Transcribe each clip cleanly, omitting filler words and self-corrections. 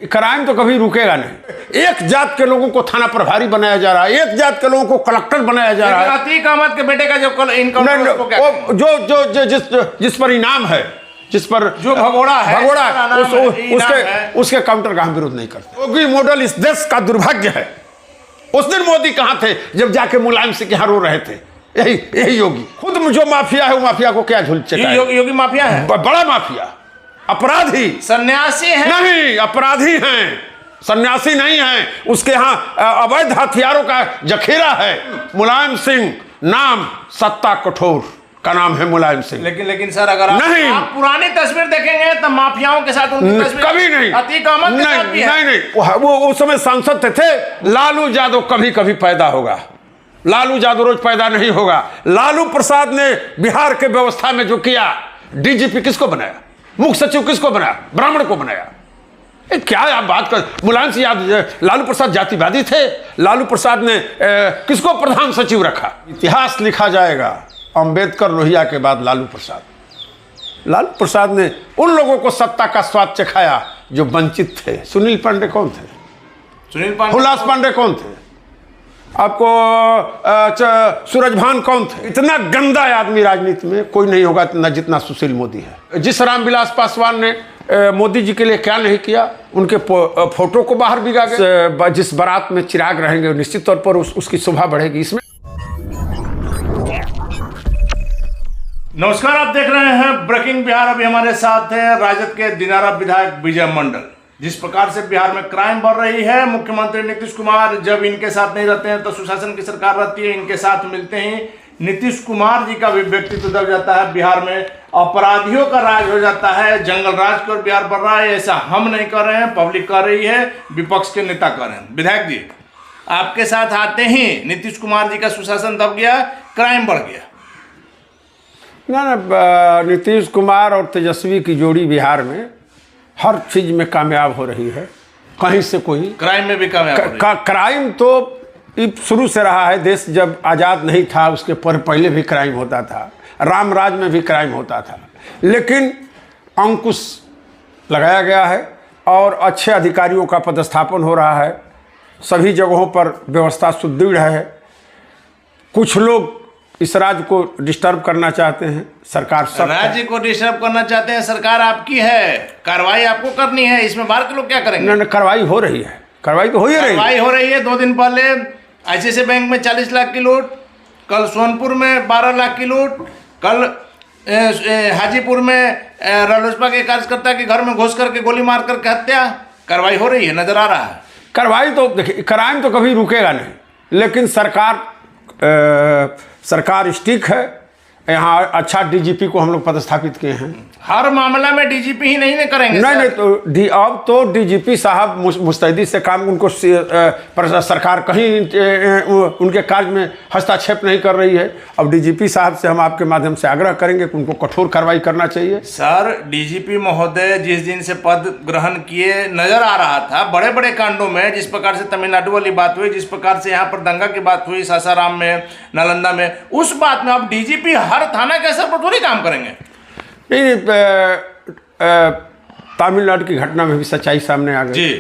Crime तो कभी रुकेगा नहीं। एक जात के लोगों को थाना प्रभारी बनाया जा रहा है, एक जात के लोगों को कलेक्टर बनाया जा रहा है। अतीक अहमद के बेटे का जो जिस पर इनाम है, जिस पर जो भगोड़ा है, उसके काउंटर का हम विरोध नहीं करते। योगी मॉडल इस देश का दुर्भाग्य है। उस दिन मोदी कहां थे जब जाके मुलायम सिंह के यहां रो रहे थे? यही योगी खुद जो माफिया है, वो माफिया को क्या झूल चटा है? योगी माफिया है, बड़ा माफिया, अपराधी, सन्यासी है नहीं, अपराधी हैं, सन्यासी नहीं हैं। उसके यहाँ अवैध हथियारों का जखीरा है। मुलायम सिंह नाम, सत्ता कठोर का नाम है मुलायम सिंह। लेकिन सर अगर आप पुरानी तस्वीर देखेंगे तो माफियाओं के साथ उनकी तस्वीर कभी नहीं, अतीक अहमद के साथ भी है। नहीं, वो उस समय सांसद थे। लालू यादव कभी कभी पैदा होगा, लालू यादव रोज पैदा नहीं होगा। लालू प्रसाद ने बिहार के व्यवस्था में जो किया, डीजीपी किसको बनाया, मुख्य सचिव किसको बनाया? ब्राह्मण को बनाया। क्या आप बात कर? मुलायम सिंह यादव, लालू प्रसाद जातिवादी थे। लालू प्रसाद ने किसको प्रधान सचिव रखा? इतिहास लिखा जाएगा अंबेडकर लोहिया के बाद लालू प्रसाद। लालू प्रसाद ने उन लोगों को सत्ता का स्वाद चखाया जो वंचित थे। सुनील पांडे कौन थे? सुनील पांडे, हुलास पांडे कौन थे? आपको सूरजभान कौन थे? इतना गंदा आदमी राजनीति में कोई नहीं होगा इतना जितना सुशील मोदी है। जिस रामविलास पासवान ने मोदी जी के लिए क्या नहीं किया, उनके फोटो को बाहर बिगा गए। जिस बारात में चिराग रहेंगे निश्चित तौर पर उसकी शोभा बढ़ेगी। इसमें नमस्कार, आप देख रहे हैं ब्रेकिंग बिहार। अभी हमारे साथ है राजद के दिनारा विधायक विजय मंडल। जिस प्रकार से बिहार में क्राइम बढ़ रही है, मुख्यमंत्री नीतीश कुमार जब इनके साथ नहीं रहते हैं तो सुशासन की सरकार रहती है, इनके साथ मिलते ही नीतीश कुमार जी का भी व्यक्तित्व दब जाता है। बिहार में अपराधियों का राज हो जाता है, जंगल राज की ओर बिहार बढ़ रहा है। ऐसा हम नहीं कर रहे हैं, पब्लिक कर रही है, विपक्ष के नेता कर रहे हैं। विधायक जी, आपके साथ आते ही नीतीश कुमार जी का सुशासन दब गया, क्राइम बढ़ गया। ना, नीतीश कुमार और तेजस्वी की जोड़ी बिहार में हर चीज में कामयाब हो रही है। कहीं से कोई क्राइम में भी कामयाब क्राइम तो शुरू से रहा है। देश जब आज़ाद नहीं था उसके पहले भी क्राइम होता था, राम राज में भी क्राइम होता था, लेकिन अंकुश लगाया गया है और अच्छे अधिकारियों का पदस्थापन हो रहा है। सभी जगहों पर व्यवस्था सुदृढ़ है। कुछ लोग इस राज्य को डिस्टर्ब करना चाहते हैं, सरकार सब राज्य को डिस्टर्ब करना चाहते हैं। सरकार आपकी है, कार्रवाई आपको करनी है। इसमें बाहर के लोग क्या करेंगे? ना, कार्रवाई हो रही है, कार्रवाई तो हो ही रही है। कार्रवाई हो रही है। 2 दिन पहले आईसीआईसीआई बैंक में 40 लाख की लूट, कल सोनपुर में 12 लाख की लूट, कल हाजीपुर में रालोसपा के कार्यकर्ता के घर में घुस करके गोली मार करके हत्या। कार्रवाई हो रही है, नजर आ रहा है। कार्रवाई तो देखिए, क्राइम तो कभी रुकेगा नहीं, लेकिन सरकार स्टिक है। यहाँ अच्छा डीजीपी को हम लोग पदस्थापित किए हैं। हर मामला में डीजीपी ही नहीं करेंगे? नहीं, तो अब तो डीजीपी साहब मुस्तैदी से काम, उनको सरकार कहीं उनके कार्य में हस्तक्षेप नहीं कर रही है। अब डीजीपी साहब से हम आपके माध्यम से आग्रह करेंगे कि उनको कठोर कार्रवाई करना चाहिए। सर, डीजीपी महोदय जिस दिन से पद ग्रहण किए, नजर आ रहा था बड़े बड़े कांडों में, जिस प्रकार से तमिलनाडु वाली बात हुई, जिस प्रकार से यहाँ पर दंगा की बात हुई सासाराम में, नालंदा में, उस बात में अब डीजीपी हर थाना के असर पर थोड़ी काम करेंगे। नहीं, तमिलनाडु की घटना में भी सच्चाई सामने आ गई।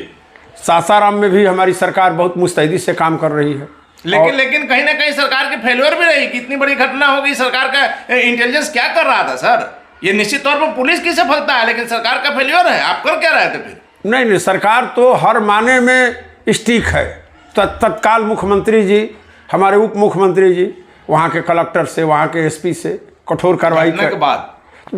सासाराम में भी हमारी सरकार बहुत मुस्तैदी से काम कर रही है। लेकिन कहीं ना कहीं सरकार की फेल्योर भी रही। कितनी बड़ी घटना हो गई, सरकार का इंटेलिजेंस क्या कर रहा था? सर, ये निश्चित तौर पर पुलिस की सफलता है, लेकिन सरकार का फेल्योर है। आप कर क्या रहे थे फिर? नहीं, सरकार तो हर माने में स्टिक है। तत्काल मुख्यमंत्री जी, हमारे उप मुख्यमंत्री जी, वहाँ के कलेक्टर से, वहाँ के एसपी से कठोर कार्रवाई करने के बाद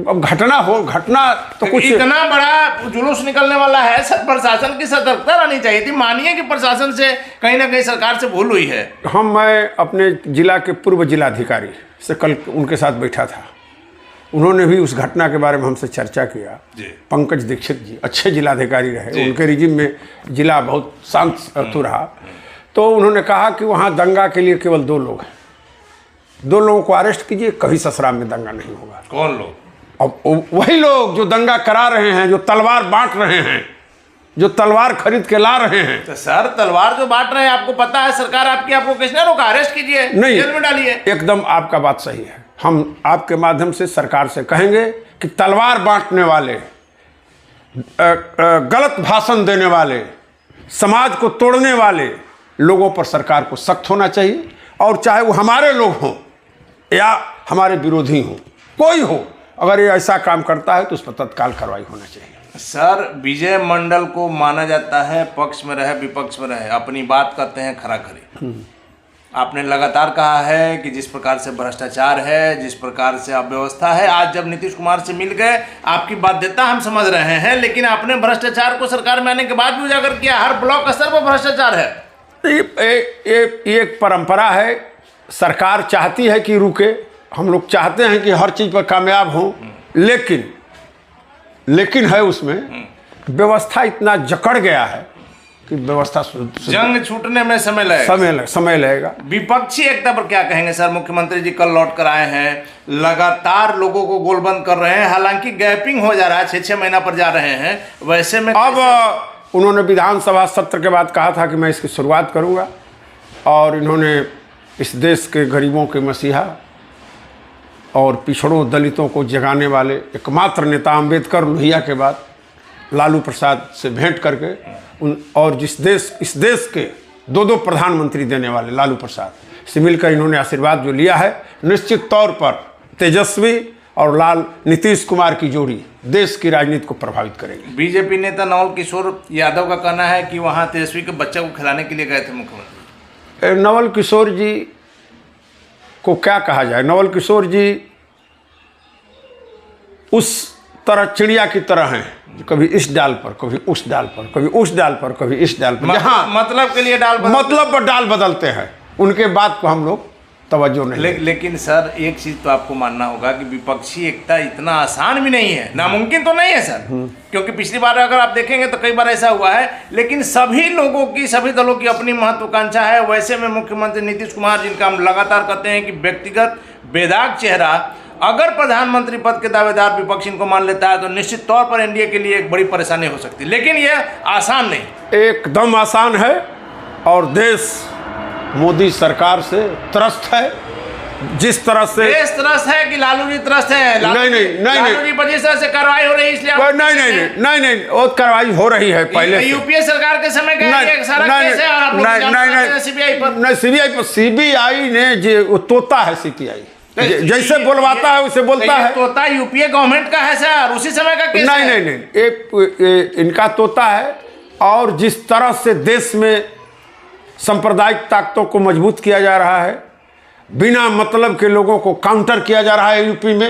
अब घटना तो कुछ इतना बड़ा जुलूस निकलने वाला है। प्रशासन की सतर्कता रहनी चाहिए थी। मानिए कि प्रशासन से कहीं ना कहीं सरकार से भूल हुई है। मैं अपने जिला के पूर्व जिलाधिकारी से कल उनके साथ बैठा था। उन्होंने भी उस घटना के बारे में हमसे चर्चा किया। पंकज दीक्षित जी अच्छे जिलाधिकारी रहे, उनके रिजिम में जिला बहुत शांत रहा। तो उन्होंने कहा कि वहाँ दंगा के लिए केवल 2 लोग हैं, 2 लोगों को अरेस्ट कीजिए, कभी ससुराल में दंगा नहीं होगा। कौन लोग? अब वही लोग जो दंगा करा रहे हैं, जो तलवार बांट रहे हैं, जो तलवार खरीद के ला रहे हैं। तो सर, तलवार जो बांट रहे हैं, आपको पता है सरकार आपकी, आपको किसने रोका? अरेस्ट कीजिए, जेल में डालिए। एकदम आपका बात सही है। हम आपके माध्यम से सरकार से कहेंगे कि तलवार बांटने वाले गलत भाषण देने वाले, समाज को तोड़ने वाले लोगों पर सरकार को सख्त होना चाहिए। और चाहे वो हमारे लोग हों या हमारे विरोधी हों, कोई हो, अगर ये ऐसा काम करता है तो उस पर तत्काल कार्रवाई होना चाहिए। सर, विजय मंडल को माना जाता है पक्ष में रहे विपक्ष में रहे, अपनी बात करते हैं खरा खरी। आपने लगातार कहा है कि जिस प्रकार से भ्रष्टाचार है, जिस प्रकार से अव्यवस्था है, आज जब नीतीश कुमार से मिल गए, आपकी बाध्यता हम समझ रहे हैं, लेकिन आपने भ्रष्टाचार को सरकार में आने के बाद भी उजागर किया। हर ब्लॉक स्तर पर भ्रष्टाचार है। ये एक परंपरा है। सरकार चाहती है कि रुके, हम लोग चाहते हैं कि हर चीज़ पर कामयाब हों, लेकिन है उसमें व्यवस्था इतना जकड़ गया है कि व्यवस्था जंग छूटने में समय लगेगा। विपक्षी एकता पर क्या कहेंगे सर? मुख्यमंत्री जी कल लौट कर आए हैं, लगातार लोगों को गोलबंद कर रहे हैं, हालांकि गैपिंग हो जा रहा है, 6-6 महीना पर जा रहे हैं, वैसे में अब उन्होंने विधानसभा सत्र के बाद कहा था कि मैं इसकी शुरुआत करूंगा, और इन्होंने इस देश के गरीबों के मसीहा और पिछड़ों दलितों को जगाने वाले एकमात्र नेता अम्बेडकर लोहिया के बाद लालू प्रसाद से भेंट करके और इस देश के 2 प्रधानमंत्री देने वाले लालू प्रसाद से मिलकर इन्होंने आशीर्वाद जो लिया है, निश्चित तौर पर तेजस्वी और लाल नीतीश कुमार की जोड़ी देश की राजनीति को प्रभावित करेगी। बीजेपी नेता नवल किशोर यादव का कहना है कि वहां तेजस्वी के बच्चे को खिलाने के लिए गए थे मुख्यमंत्री। नवल किशोर जी को क्या कहा जाए? नवल किशोर जी उस तरह चिड़िया की तरह हैं, कभी इस डाल पर, कभी उस डाल पर, कभी उस डाल पर, कभी इस डाल पर, जहाँ मतलब के लिए मतलब पर डाल बदलते हैं। उनके बात को हम लोग तवज्जो नहीं। लेकिन सर, एक चीज तो आपको मानना होगा कि विपक्षी एकता इतना आसान भी नहीं है, नामुमकिन तो नहीं है सर, क्योंकि पिछली बार अगर आप देखेंगे तो कई बार ऐसा हुआ है, लेकिन सभी लोगों की, सभी दलों की अपनी महत्वाकांक्षा है। वैसे में मुख्यमंत्री नीतीश कुमार, जिनका हम लगातार कहते हैं कि व्यक्तिगत बेदाग चेहरा, अगर प्रधानमंत्री पद के दावेदार विपक्ष इनको मान लेता है तो निश्चित तौर पर एनडीए के लिए एक बड़ी परेशानी हो सकती है, लेकिन यह आसान नहीं। एकदम आसान है, और देश मोदी सरकार से त्रस्त है। जिस तरह से देश त्रस्त है कि लालू जी त्रस्त है? नहीं, लालू जी पर जिस तरह से कार्रवाई हो रही है, इसलिए नहीं, वो कार्रवाई हो रही है पहले। यूपीए सरकार के समय सीबीआई ने जो तोता है, सीबीआई जैसे बुलवाता है उसे बोलता है। तोता यूपीए गवर्नमेंट का है सर, उसी समय का केस है। नहीं, इनका तोता है। और जिस तरह से देश में सांप्रदायिक ताकतों को मजबूत किया जा रहा है, बिना मतलब के लोगों को काउंटर किया जा रहा है यूपी में।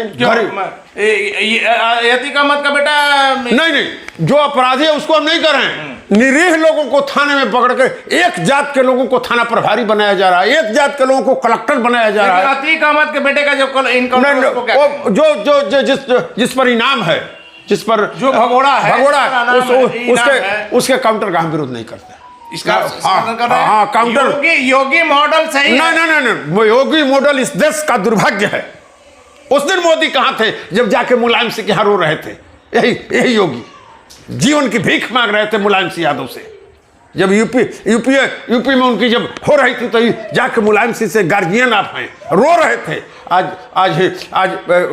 यति का मत का बेटा नहीं, जो अपराधी है उसको हम नहीं कर रहे हैं। निरीह लोगों को थाने में पकड़ के, एक जात के लोगों को थाना प्रभारी बनाया जा रहा है, एक जात के लोगों को कलेक्टर बनाया जा रहा है। अतीक अहमद के बेटे का जिस पर इनाम है, जिस पर जो भगोड़ा है, उसके काउंटर का हम विरोध नहीं करते। इसका कर रहे हैं। हाँ, काउंटर योगी मॉडल सही है। नहीं, योगी मॉडल इस देश का दुर्भाग्य है। उस दिन मोदी कहाँ थे जब जाके मुलायम सिंह के यहाँ रो रहे थे? यही योगी जीवन की भीख मांग रहे थे मुलायम सिंह यादव से। जब यूपी में उनकी जब हो रही थी तो जाके मुलायम सिंह से गार्जियन आप हैं, रो रहे थे। आज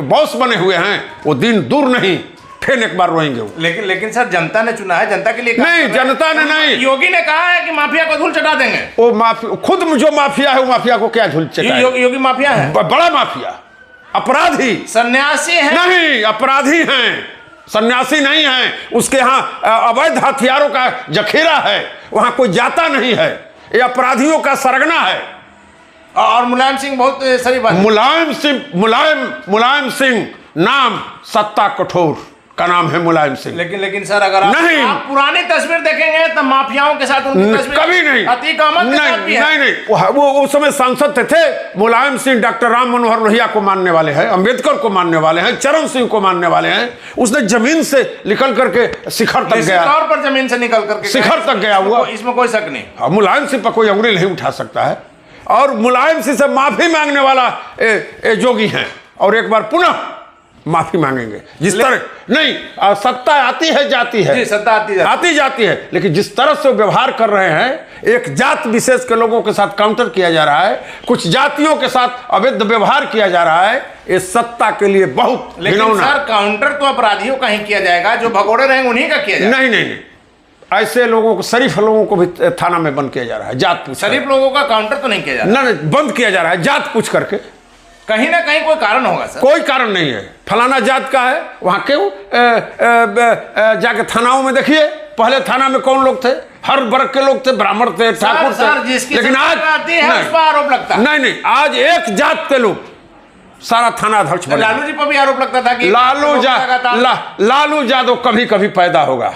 बॉस बने हुए हैं, वो दिन दूर नहीं, फिर एक बार रोएंगे वो। लेकिन सर, जनता ने चुना है, जनता के लिए नहीं, जनता ने नहीं। योगी ने कहा है कि माफिया को धूल चटा देंगे। वो माफिया खुद जो माफिया है, वो माफिया को क्या धूल चटाए? योगी माफिया है, बड़ा माफिया, अपराधी, सन्यासी है। नहीं, अपराधी हैं, सन्यासी नहीं है। उसके यहाँ अवैध हथियारों का जखीरा है, वहां कोई जाता नहीं है, ये अपराधियों का सरगना है। और मुलायम सिंह बहुत सही बात। मुलायम सिंह नाम सत्ता कठोर का नाम है मुलायम सिंह। लेकिन सर, अगर आप पुरानी तस्वीर देखेंगे तो माफियाओं के साथ उनकी तस्वीर कभी नहीं। अतीक अहमद के साथ भी है। नहीं, वो उस समय सांसद थे। मुलायम सिंह डॉक्टर राम मनोहर लोहिया को मानने वाले हैं, अंबेडकर को मानने वाले हैं, चरण सिंह को मानने वाले हैं। उसने जमीन से निकल करके शिखर तक गया, तौर पर जमीन से निकल करके शिखर तक गया हुआ, इसमें कोई शक नहीं। मुलायम सिंह पर कोई उंगली नहीं उठा सकता है। और मुलायम सिंह से माफी मांगने वाला जोगी हैं। और एक बार पुनः माफी मांगेंगे। जिस तरह नहीं, सत्ता आती है जाती है, जी, सत्ता आती जाती है, लेकिन जिस तरह से व्यवहार कर रहे हैं, एक जात विशेष के लोगों के साथ काउंटर किया जा रहा है, कुछ जातियों के साथ अवैध व्यवहार किया जा रहा है, ये सत्ता के लिए बहुत लेकिन सर काउंटर तो अपराधियों का ही किया जाएगा, जो भगोड़े रहेंगे उन्हीं का किया जाएगा। नहीं, ऐसे लोगों को, शरीफ लोगों को भी थाना में बंद किया जा रहा है, जात पूछ। शरीफ लोगों का काउंटर तो नहीं किया जा रहा, नहीं, बंद किया जा रहा है जात पूछ करके। कहीं ना कहीं कोई कारण होगा सर। कोई कारण नहीं है, फलाना जात का है, वहां क्यों जाके थानाओं में देखिए, पहले थाना में कौन लोग थे? हर वर्ग के लोग थे, ब्राह्मण थे, ठाकुर थे, लेकिन आज उस पर आरोप लगता है। नहीं, आज एक जात के लोग सारा थाना अध्यक्ष बने। लालू जी पर भी आरोप लगता था कि लालू यादव कभी कभी पैदा होगा,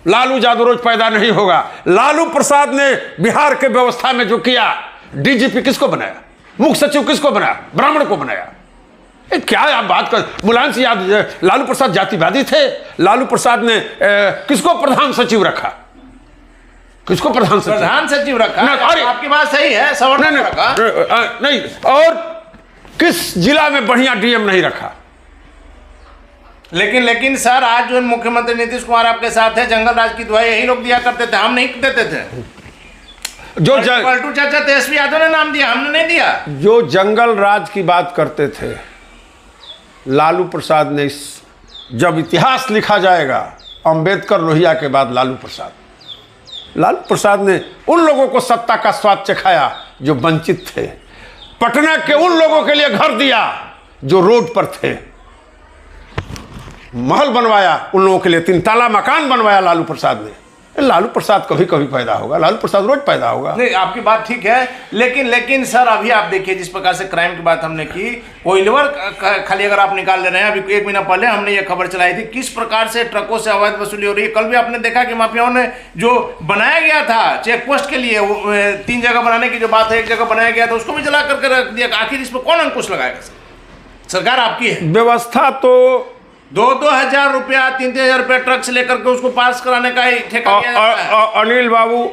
लालू यादव रोज पैदा नहीं होगा। लालू प्रसाद ने बिहार के व्यवस्था में जो किया, डीजीपी किसको बनाया, मुख्य सचिव किसको बनाया? ब्राह्मण को बनाया। क्या आप बात कर, मुलायम सिंह यादव, लालू प्रसाद जातिवादी थे। लालू प्रसाद ने किसको प्रधान सचिव रखा? किसको प्रधान सचिव रखा? अरे आपकी बात सही है, सवर्णन रखा नहीं, और किस जिला में बढ़िया डीएम नहीं रखा? लेकिन सर आज जो मुख्यमंत्री नीतीश कुमार आपके साथ है, जंगल राज की दुआई यही लोग दिया करते थे, हम नहीं देते थे। जो पलटू चाचा तेजस्वी यादव ने नाम दिया, हमने नहीं दिया। जो जंगल राज की बात करते थे, लालू प्रसाद ने जब इतिहास लिखा जाएगा, अंबेडकर लोहिया के बाद लालू प्रसाद ने उन लोगों को सत्ता का स्वाद चखाया जो वंचित थे। पटना के उन लोगों के लिए घर दिया जो रोड पर थे, महल बनवाया उन लोगों के लिए, 3 ताला मकान बनवाया लालू प्रसाद ने। लालू प्रसाद कभी कभी पैदा होगा, लालू प्रसाद रोज पैदा होगा। नहीं, आपकी बात ठीक है, लेकिन सर अभी आप देखिए जिस प्रकार से क्राइम की बात हमने की, कोइलवर खाली अगर आप निकाल ले रहे हैं, अभी 1 महीना पहले हमने ये खबर चलाई थी किस प्रकार से ट्रकों से अवैध वसूली हो रही है। कल भी आपने देखा कि माफियाओं ने जो बनाया गया था चेक पोस्ट के लिए, 3 जगह बनाने की जो बात है, 1 जगह बनाया गया था, उसको भी जला करके रख दिया। आखिर इस पर कौन अंकुश लगाएगा? सरकार आपकी है, व्यवस्था तो 2-2 हजार रुपया, 3-3 हजार रुपया ट्रक से लेकर के उसको पास कराने का ही ठेका किया जाता है। अनिल बाबू,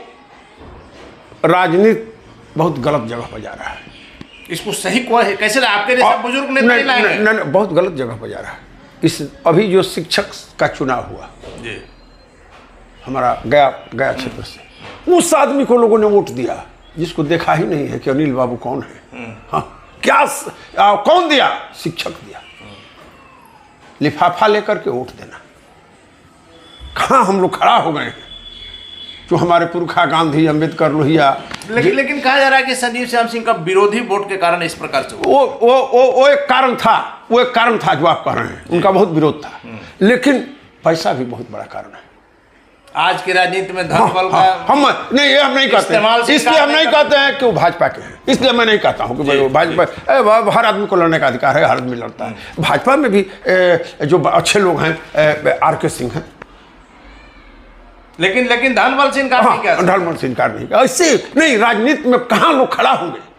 राजनीति बहुत गलत जगह पर जा रहा है। इसको सही कैसे आपके जैसे बुजुर्ग नेता नहीं लाएंगे? नहीं, बहुत गलत जगह पर जा रहा है। इस अभी जो शिक्षक का चुनाव हुआ जी, हमारा गया क्षेत्र से, उस आदमी को लोगों ने वोट दिया जिसको देखा ही नहीं है कि अनिल बाबू कौन है। हाँ, क्या कौन दिया? शिक्षक दिया। लिफाफा लेकर के वोट देना। कहाँ हम लोग खड़ा हो गए हैं जो हमारे पुरखा गांधी, अंबेडकर, लोहिया। लेकिन कहा जा रहा है कि संजीव श्याम सिंह का विरोधी वोट के कारण इस प्रकार से वो एक कारण था, जो आप कह रहे हैं, उनका बहुत विरोध था, लेकिन पैसा भी बहुत बड़ा कारण है। आज की राजनीति में धन बल का हम नहीं कहते हैं, इसलिए हम नहीं कहते हैं कि वो भाजपा के हैं, इसलिए मैं नहीं कहता हूँ कि भाई वो भाजपा, हर आदमी को लड़ने का अधिकार है, हर आदमी लड़ता है। भाजपा में भी जो अच्छे लोग हैं, RK सिंह हैं, लेकिन धनबल से इनकार नहीं किया। धनबल से इनकार नहीं किया। ऐसे नहीं, राजनीति में कहाँ लोग खड़ा होंगे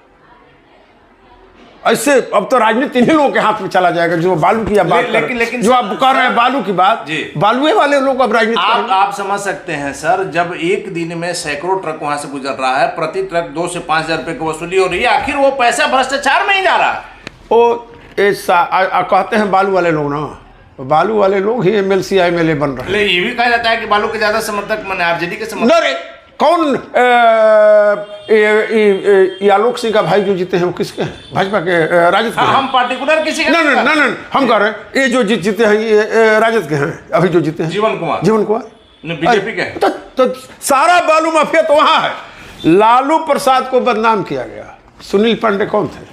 ऐसे? अब तो राजनीति इन्हीं लोगों के हाथ में चला जाएगा जो बालू की बात लेकिन जो आप कह रहे हैं बालू की बात, बालुए वाले लोग अब राजनीति आप समझ सकते हैं सर, जब एक दिन में सैकड़ों ट्रक वहां से गुजर रहा है, प्रति ट्रक 2 से 5 हजार रुपए की वसूली हो रही है, आखिर वो पैसा भ्रष्टाचार में ही जा रहा है। वो कहते हैं बालू वाले लोग ना, बालू वाले लोग ही MLC MLA बन रहे हैं। ये भी कहा जाता है कि बालू के ज्यादा समर्थक माने RJD के समर्थक। कौन आलोक सिंह का भाई जो जीते हैं वो किसके हैं? भाजपा के, राजद के। हम पार्टिकुलर किसी का नहीं, हम कह रहे हैं ये जो जीते हैं ये राजद के हैं, अभी जो जीते हैं जीवन कुमार BJP के। तो सारा बालू माफिया तो वहां है। लालू प्रसाद को बदनाम किया गया। सुनील पांडे कौन थे?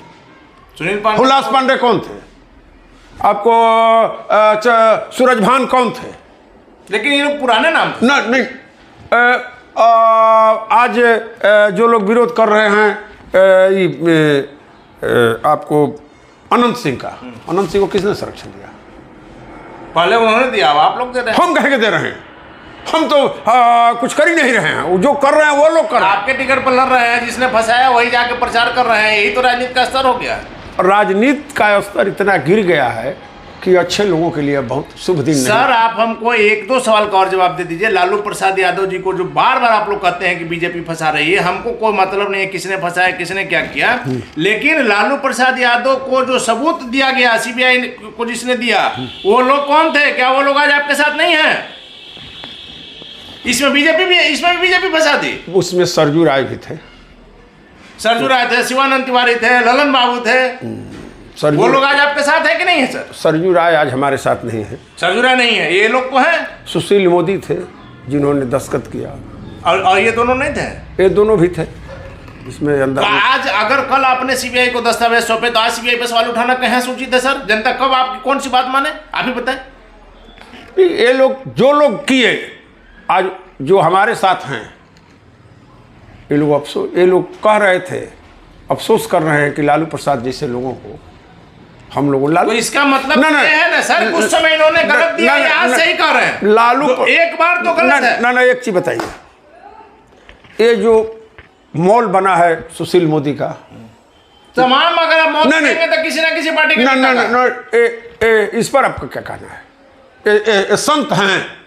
हुलास पांडे कौन थे? आपको सूरजभान कौन थे? लेकिन ये लोग पुराने नाम थे। नहीं, आज जो लोग विरोध कर रहे हैं आपको अनंत सिंह का, अनंत सिंह को किसने संरक्षण दिया? पहले उन्होंने दिया, आप लोग दे रहे हैं। हम कह के दे रहे हैं, हम तो कुछ कर ही नहीं रहे हैं, जो कर रहे हैं वो लोग कर रहे हैं। आपके टिकट पर लड़ रहे हैं, जिसने फंसाया वही जाके प्रचार कर रहे हैं, यही तो राजनीति का स्तर हो गया। राजनीति का स्तर इतना गिर गया है कि अच्छे लोगों के लिए बहुत शुभ दिन नहीं। सर आप हमको एक दो सवाल का और जवाब दे दीजिए। लालू प्रसाद यादव जी को जो बार बार आप लोग कहते हैं कि बीजेपी फंसा रही है, हमको कोई मतलब नहीं है किसने फंसाया किसने क्या किया, लेकिन लालू प्रसाद यादव को जो सबूत दिया गया सीबीआई को जिसने दिया, वो लोग कौन थे? क्या वो लोग आज आपके साथ नहीं है? इसमें भी बीजेपी फंसा दी। उसमें सरजू राय भी थे, सरजू राय थे, शिवानंद तिवारी थे, ललन बाबू थे, वो लोग आज आपके साथ है कि नहीं है सर? सरजू राय आज हमारे साथ नहीं है। सरजू राय नहीं है, ये लोग को है। सुशील मोदी थे जिन्होंने दस्तखत किया, और ये दोनों नहीं थे? ये दोनों भी थे इसमें अंदर। तो आज अगर कल आपने सीबीआई को दस्तावेज सौंपे तो आज सीबीआई पर सवाल उठाना कहाँ सूचित है सर? जनता कब आपकी कौन सी बात माने, आप ही बताएं। ये लोग जो लोग किए आज जो हमारे साथ हैं, ये लोग कह रहे थे, अफसोस कर रहे हैं कि लालू प्रसाद जैसे लोगों को हम लोगों तो इसका मतलब ये है ना सर, कुछ समय इन्होंने गलत दिया, आज सही कर रहे हैं। लालू तो एक बार तो गलत है ना। एक चीज बताइए, ये जो मॉल बना है सुशील मोदी का, तमाम अगर आप मौत देंगे तो किसी ना किसी पार्टी के इस पर आपका क्या कहना है? ये संत हैं?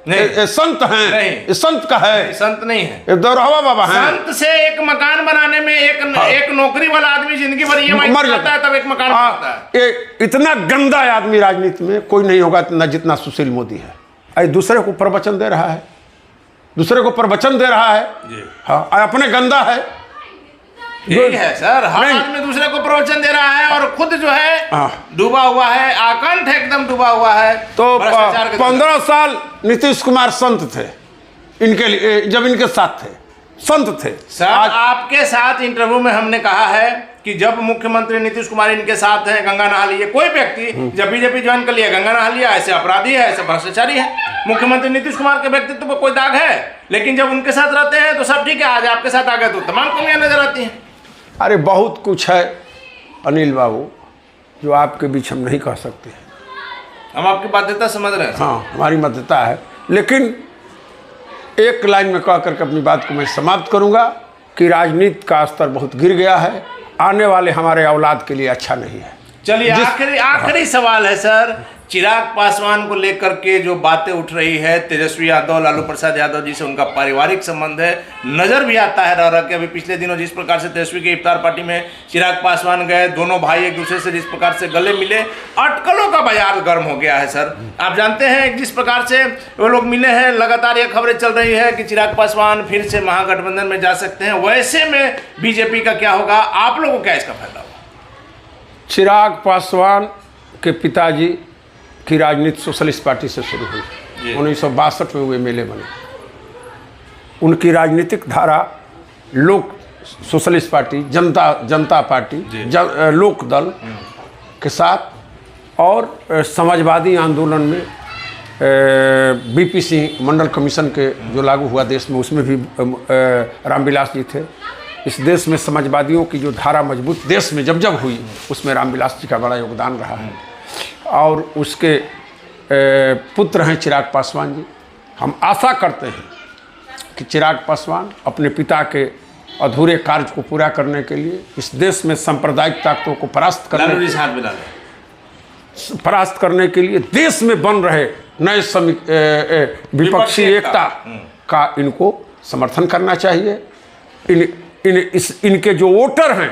नहीं, संत हैं, ये संत का है? संत नहीं है, ये दौरहवा बाबा हैं। संत से एक मकान बनाने में एक नौकरी वाला आदमी जिंदगी भर EMI मर जाता है, तब एक मकान बनता है। ये इतना गंदा आदमी राजनीति में कोई नहीं होगा इतना जितना सुशील मोदी है। अरे दूसरे को प्रवचन दे रहा है, दूसरे को प्रवचन दे रहा है। हाँ, अपने गंदा है। यही है सर, हर आदमी दूसरे को प्रवचन दे रहा है और खुद जो है डूबा हुआ है, आकंठ एकदम डूबा हुआ है। तो 15 साल नीतीश कुमार संत थे इनके लिए, जब इनके साथ थे संत थे। सर आपके साथ इंटरव्यू में हमने कहा है कि जब मुख्यमंत्री नीतीश कुमार इनके साथ हैं, गंगा नहा लिए। कोई व्यक्ति जब बीजेपी ज्वाइन कर लिया, गंगा नहा लिया, ऐसे अपराधी है, ऐसे भ्रष्टाचारी है। मुख्यमंत्री नीतीश कुमार के व्यक्तित्व पर कोई दाग है, लेकिन जब उनके साथ रहते हैं तो सब ठीक है। आज आपके साथ आ गए तो तमाम कमियां नजर आती हैं। अरे बहुत कुछ है अनिल बाबू जो आपके बीच हम नहीं कह सकते। हम आपकी बाध्यता समझ रहे हैं। हाँ, हमारी बाध्यता है, लेकिन एक लाइन में कह करके अपनी बात को मैं समाप्त करूंगा कि राजनीति का स्तर बहुत गिर गया है, आने वाले हमारे औलाद के लिए अच्छा नहीं है। चलिए आखिरी सवाल है सर, चिराग पासवान को लेकर के जो बातें उठ रही है, तेजस्वी यादव लालू प्रसाद यादव जी से उनका पारिवारिक संबंध है, नजर भी आता है रह के। अभी पिछले दिनों जिस प्रकार से तेजस्वी के इफ्तार पार्टी में चिराग पासवान गए, दोनों भाई एक दूसरे से जिस प्रकार से गले मिले, अटकलों का बाजार गर्म हो गया है सर। आप जानते हैं जिस प्रकार से वो लोग मिले हैं, लगातार ये खबरें चल रही है कि चिराग पासवान फिर से महागठबंधन में जा सकते हैं। वैसे में बीजेपी का क्या होगा? आप लोगों को क्या इसका फायदा होगा? चिराग पासवान के पिताजी की राजनीति सोशलिस्ट पार्टी से शुरू हुई, 1962 में हुए मेले बने। उनकी राजनीतिक धारा लोक सोशलिस्ट पार्टी, जनता पार्टी, लोक दल के साथ और समाजवादी आंदोलन में बीपीसी मंडल कमीशन के जो लागू हुआ देश में, उसमें भी रामविलास जी थे। इस देश में समाजवादियों की जो धारा मजबूत देश में जब हुई, उसमें रामविलास जी का बड़ा योगदान रहा है। और उसके पुत्र हैं चिराग पासवान जी। हम आशा करते हैं कि चिराग पासवान अपने पिता के अधूरे कार्य को पूरा करने के लिए, इस देश में सांप्रदायिक ताकतों को परास्त करने के लिए देश में बन रहे नए विपक्षी एकता का इनको समर्थन करना चाहिए। इनके जो वोटर हैं,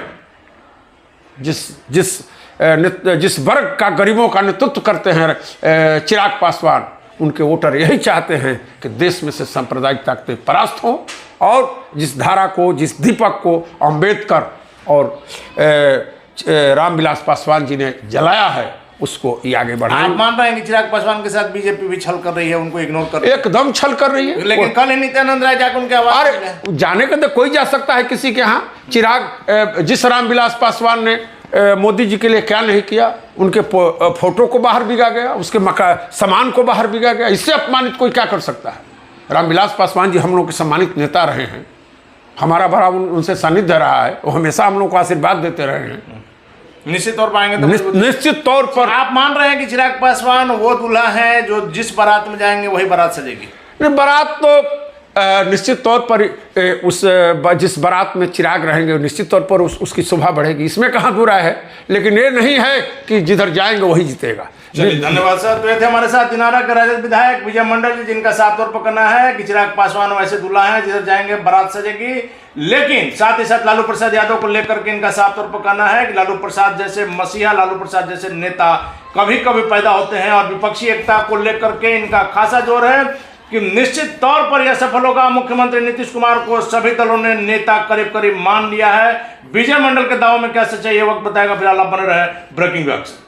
जिस वर्ग का गरीबों का नेतृत्व करते हैं चिराग पासवान, उनके वोटर यही चाहते हैं कि देश में से सांप्रदायिक ताकतें परास्त हों और जिस धारा को, जिस दीपक को अम्बेडकर और रामविलास पासवान जी ने जलाया है, उसको ये आगे बढ़ाएं। आप मान रहे हैं कि चिराग पासवान के साथ बीजेपी भी छल कर रही है, उनको इग्नोर कर रही है? एकदम छल कर रही है। लेकिन कल नित्यानंद राय जाकर उनके आवाज, अरे जाने के तो कोई जा सकता है किसी के यहाँ। चिराग जिस रामविलास पासवान ने मोदी जी के लिए क्या नहीं किया, उनके फोटो को बाहर बिगा गया, उसके सामान को बाहर बिगा गया, इससे अपमानित कोई क्या कर सकता है? रामविलास पासवान जी हम लोग के सम्मानित नेता रहे हैं, हमारा बड़ा उनसे सानिध्य रहा है, वो हमेशा हम लोग को आशीर्वाद देते रहे हैं। निश्चित तौर पर आएंगे तो निश्चित तौर पर। आप मान रहे हैं कि चिराग पासवान वो दूल्हा है जो जिस बारात में जाएंगे वही बारात सजेगी? बारात तो निश्चित तौर पर जिस बारात में चिराग रहेंगे निश्चित तौर पर उसकी शोभा बढ़ेगी, इसमें कहाँ बुरा है। लेकिन ये नहीं है कि जिधर जाएंगे वही जीतेगा। चलिए धन्यवाद सर। तो ये थे हमारे साथ दिनारा के राजद विधायक विजय मंडल जी, जिनका साफ तौर पर कहना है कि चिराग पासवान वैसे दूल्हा है जिधर जाएंगे बारात सजेगी, लेकिन साथ ही साथ लालू प्रसाद यादव को लेकर के इनका साफ तौर पर कहना है कि लालू प्रसाद जैसे मसीहा, लालू प्रसाद जैसे नेता कभी कभी पैदा होते हैं और विपक्षी एकता को लेकर के इनका खासा जोर है कि निश्चित तौर पर यह सफल होगा। मुख्यमंत्री नीतीश कुमार को सभी दलों ने नेता करीब करीब मान लिया है। विजय मंडल के दावों में क्या सच्चाई है वक्त बताएगा। फिलहाल आप बने रहे ब्रेकिंग व्याख्या।